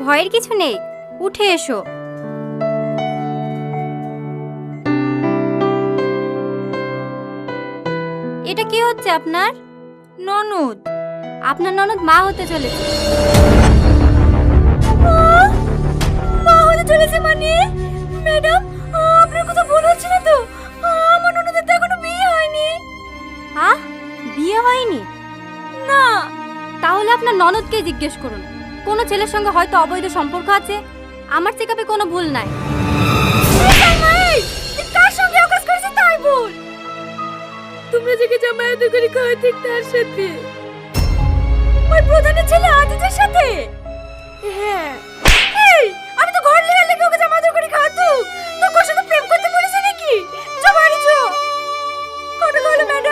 ভয়ের কিছু নেই, উঠে এসো। এটা কি হচ্ছে আপনার? ননদ। আপনার ননদ মা হতে চলেছে। মা হতে চলেছে মানে? ম্যাডাম, আপনার কথা ভুল হচ্ছে না তো? আমার ননদের তো এখনো বিয়ে হয়নি। বিয়ে হয়নি? না। তাহলে আপনার ননদকে জিজ্ঞেস করুন, কোনো ছেলের সঙ্গে হয়তো অবৈধ সম্পর্ক আছে। আমার চেকআপে কোনো ভুল নাই। কার সঙ্গে অকাজ করেছে তাই বল। তোমরা যে জামায়াত করে খাওয়া ঠিক তার সাথে, ওই প্রধানের ছেলে আজিজের সাথে। হ্যাঁ। এই, আমি তো ঘর লিয়ে লেগে ওকে জামায়াত করে খাওয়াতো। তোর সাথে প্রেম করতে বলেছে নাকি? চল বাড়ি চল। কত বলে ম্যাডাম?